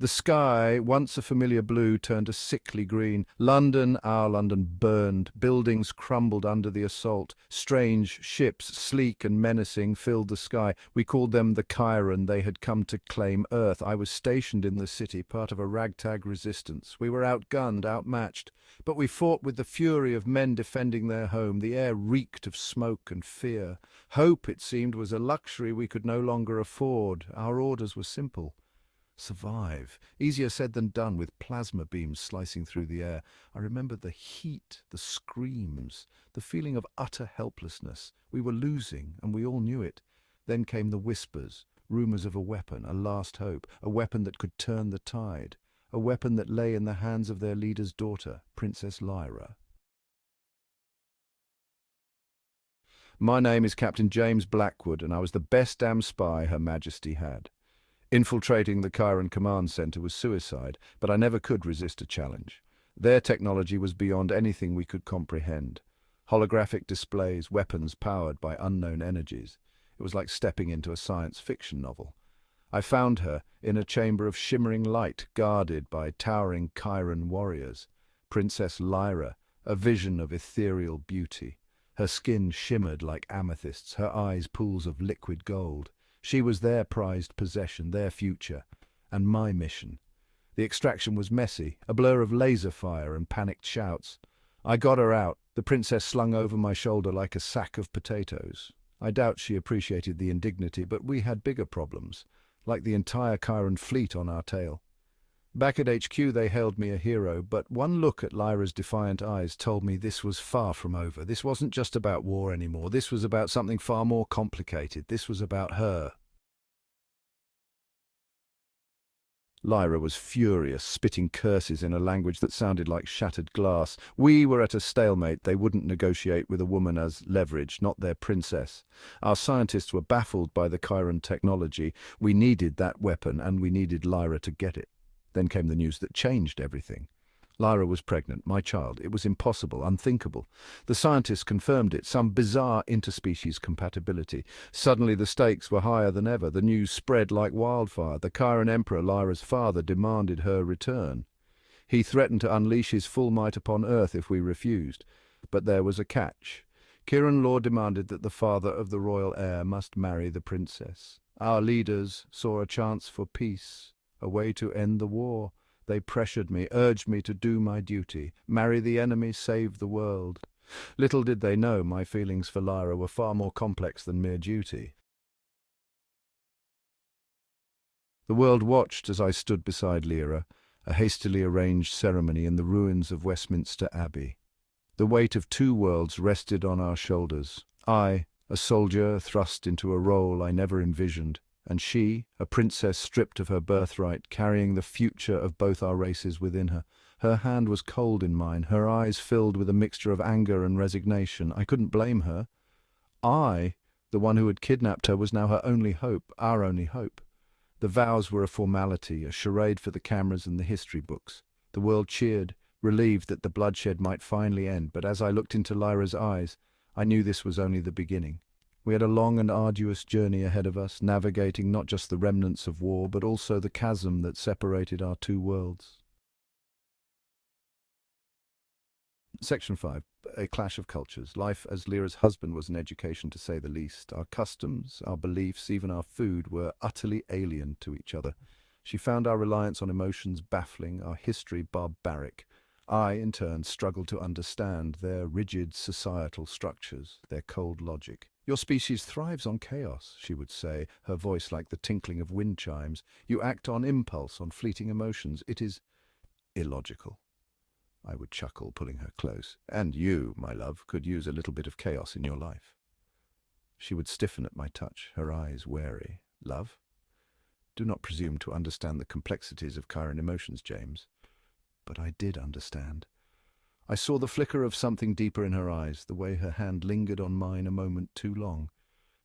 The sky, once a familiar blue, turned a sickly green. London, our London, burned. Buildings crumbled under the assault. Strange ships, sleek and menacing, filled the sky. We called them the Chiron. They had come to claim Earth. I was stationed in the city, part of a ragtag resistance. We were outgunned, outmatched. But we fought with the fury of men defending their home. The air reeked of smoke and fear. Hope, it seemed, was a luxury we could no longer afford. Our orders were simple. Survive. Easier said than done, with plasma beams slicing through the air. I remembered the heat, the screams, the feeling of utter helplessness. We were losing, and we all knew it. Then came the whispers, rumors of a weapon, a last hope, a weapon that could turn the tide, a weapon that lay in the hands of their leader's daughter, Princess Lyra. My name is Captain James Blackwood, and I was the best damn spy Her Majesty had. Infiltrating the Chiron Command Center was suicide, but I never could resist a challenge. Their technology was beyond anything we could comprehend. Holographic displays, weapons powered by unknown energies. It was like stepping into a science fiction novel. I found her in a chamber of shimmering light, guarded by towering Chiron warriors. Princess Lyra, a vision of ethereal beauty. Her skin shimmered like amethysts, her eyes pools of liquid gold. She was their prized possession, their future, and my mission. The extraction was messy, a blur of laser fire and panicked shouts. I got her out, the princess slung over my shoulder like a sack of potatoes. I doubt she appreciated the indignity, but we had bigger problems, like the entire Chiron fleet on our tail. Back at HQ they hailed me a hero, but one look at Lyra's defiant eyes told me this was far from over. This wasn't just about war anymore. This was about something far more complicated. This was about her. Lyra was furious, spitting curses in a language that sounded like shattered glass. We were at a stalemate. They wouldn't negotiate with a woman as leverage, not their princess. Our scientists were baffled by the Chiron technology. We needed that weapon, and we needed Lyra to get it. Then came the news that changed everything. Lyra was pregnant, my child. It was impossible, unthinkable. The scientists confirmed it, some bizarre interspecies compatibility. Suddenly the stakes were higher than ever. The news spread like wildfire. The Chiron Emperor, Lyra's father, demanded her return. He threatened to unleash his full might upon Earth if we refused. But there was a catch. Chiron law demanded that the father of the royal heir must marry the princess. Our leaders saw a chance for peace, a way to end the war. They pressured me, urged me to do my duty, marry the enemy, save the world. Little did they know my feelings for Lyra were far more complex than mere duty. The world watched as I stood beside Lyra, a hastily arranged ceremony in the ruins of Westminster Abbey. The weight of two worlds rested on our shoulders. I, a soldier thrust into a role I never envisioned, and she, a princess stripped of her birthright, carrying the future of both our races within her. Her hand was cold in mine, her eyes filled with a mixture of anger and resignation. I couldn't blame her. I, the one who had kidnapped her, was now her only hope, our only hope. The vows were a formality, a charade for the cameras and the history books. The world cheered, relieved that the bloodshed might finally end, but as I looked into Lyra's eyes, I knew this was only the beginning. We had a long and arduous journey ahead of us, navigating not just the remnants of war, but also the chasm that separated our two worlds. Section 5. A clash of cultures. Life as Lyra's husband was an education, to say the least. Our customs, our beliefs, even our food were utterly alien to each other. She found our reliance on emotions baffling, our history barbaric. I, in turn, struggled to understand their rigid societal structures, their cold logic. "Your species thrives on chaos," she would say, her voice like the tinkling of wind chimes. "You act on impulse, on fleeting emotions. It is illogical." I would chuckle, pulling her close. "And you, my love, could use a little bit of chaos in your life." She would stiffen at my touch, her eyes wary. "Love? Do not presume to understand the complexities of Chiron emotions, James." But I did understand. I saw the flicker of something deeper in her eyes, the way her hand lingered on mine a moment too long.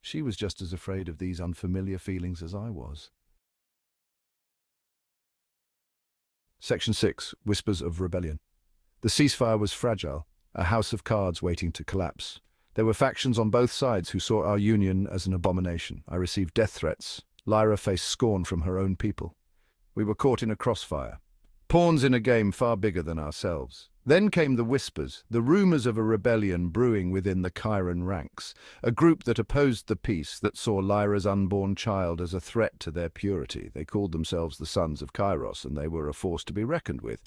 She was just as afraid of these unfamiliar feelings as I was. Section 6. Whispers of Rebellion. The ceasefire was fragile, a house of cards waiting to collapse. There were factions on both sides who saw our union as an abomination. I received death threats. Lyra faced scorn from her own people. We were caught in a crossfire. Pawns in a game far bigger than ourselves. Then came the whispers, the rumors of a rebellion brewing within the Chiron ranks, a group that opposed the peace, that saw Lyra's unborn child as a threat to their purity. They called themselves the Sons of Kairos, and they were a force to be reckoned with.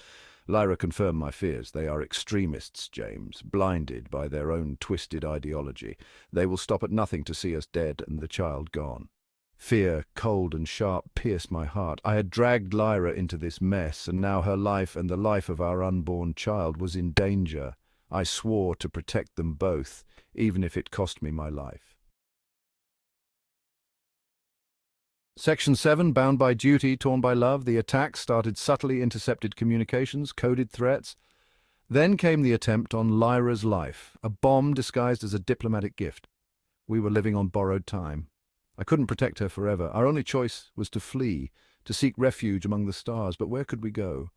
Lyra confirmed my fears. They are extremists, James, blinded by their own twisted ideology. They will stop at nothing to see us dead and the child gone. Fear, cold and sharp, pierced my heart. I had dragged Lyra into this mess, and now her life and the life of our unborn child was in danger. I swore to protect them both, even if it cost me my life. Section 7, bound by duty, torn by love, the attack started subtly intercepted communications, coded threats. Then came the attempt on Lyra's life, a bomb disguised as a diplomatic gift. We were living on borrowed time. I couldn't protect her forever. Our only choice was to flee, to seek refuge among the stars. But where could we go?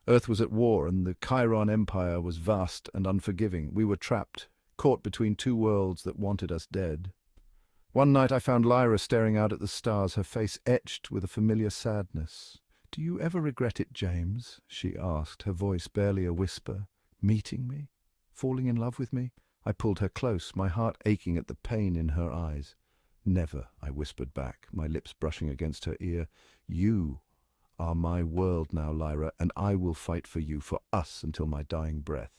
Earth was at war, and the Chiron Empire was vast and unforgiving. We were trapped, caught between two worlds that wanted us dead. One night I found Lyra staring out at the stars, her face etched with a familiar sadness. "Do you ever regret it, James?" she asked, her voice barely a whisper. "Meeting me? Falling in love with me?" I pulled her close, my heart aching at the pain in her eyes. "Never," I whispered back, my lips brushing against her ear. "You are my world now, Lyra, and I will fight for you, for us, until my dying breath."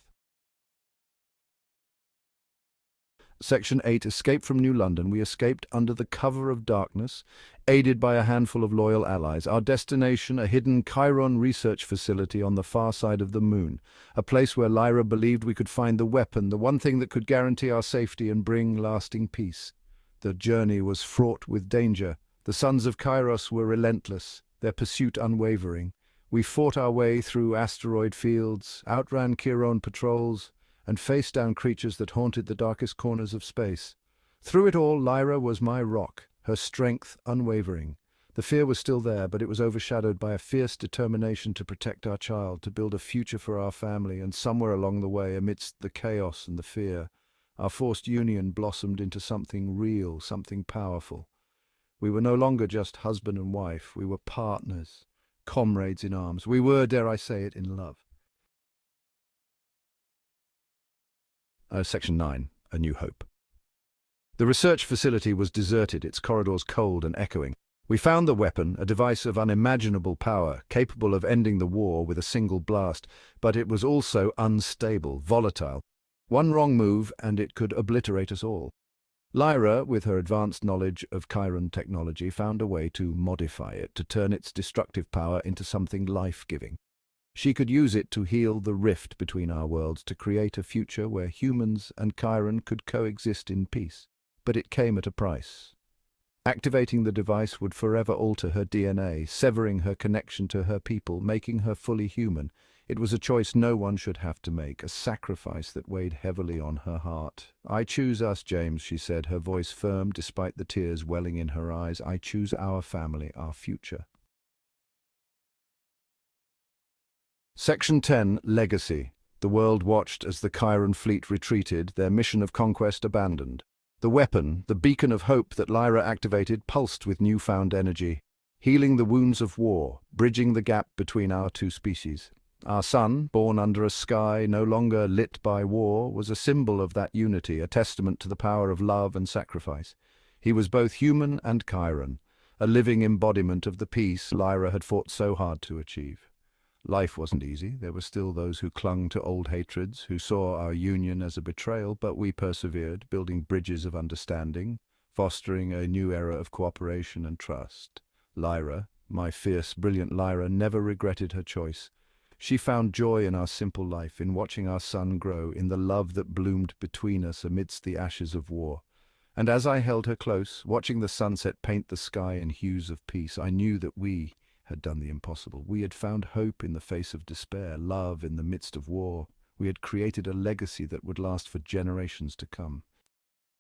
Section 8, Escape from New London. We escaped under the cover of darkness, aided by a handful of loyal allies. Our destination, a hidden Chiron research facility on the far side of the moon, a place where Lyra believed we could find the weapon, the one thing that could guarantee our safety and bring lasting peace. The journey was fraught with danger. The Sons of Kairos were relentless, their pursuit unwavering. We fought our way through asteroid fields, outran Chiron patrols, and faced down creatures that haunted the darkest corners of space. Through it all, Lyra was my rock, her strength unwavering. The fear was still there, but it was overshadowed by a fierce determination to protect our child, to build a future for our family, and somewhere along the way, amidst the chaos and the fear, our forced union blossomed into something real, something powerful. We were no longer just husband and wife. We were partners, comrades in arms. We were, dare I say it, in love. Section 9, A New Hope. The research facility was deserted, its corridors cold and echoing. We found the weapon, a device of unimaginable power, capable of ending the war with a single blast, but it was also unstable, volatile. One wrong move, and it could obliterate us all. Lyra, with her advanced knowledge of Chiron technology, found a way to modify it, to turn its destructive power into something life-giving. She could use it to heal the rift between our worlds, to create a future where humans and Chiron could coexist in peace. But it came at a price. Activating the device would forever alter her DNA, severing her connection to her people, making her fully human. It was a choice no one should have to make, a sacrifice that weighed heavily on her heart. "I choose us, James," she said, her voice firm despite the tears welling in her eyes. "I choose our family, our future." Section 10, Legacy. The world watched as the Chiron fleet retreated, their mission of conquest abandoned. The weapon, the beacon of hope that Lyra activated, pulsed with newfound energy, healing the wounds of war, bridging the gap between our two species. Our son, born under a sky no longer lit by war, was a symbol of that unity, a testament to the power of love and sacrifice. He was both human and Chiron, a living embodiment of the peace Lyra had fought so hard to achieve. Life wasn't easy. There were still those who clung to old hatreds, who saw our union as a betrayal, but we persevered, building bridges of understanding, fostering a new era of cooperation and trust. Lyra, my fierce, brilliant Lyra, never regretted her choice. She found joy in our simple life, in watching our son grow, in the love that bloomed between us amidst the ashes of war. And as I held her close, watching the sunset paint the sky in hues of peace, I knew that we had done the impossible. We had found hope in the face of despair, love in the midst of war. We had created a legacy that would last for generations to come.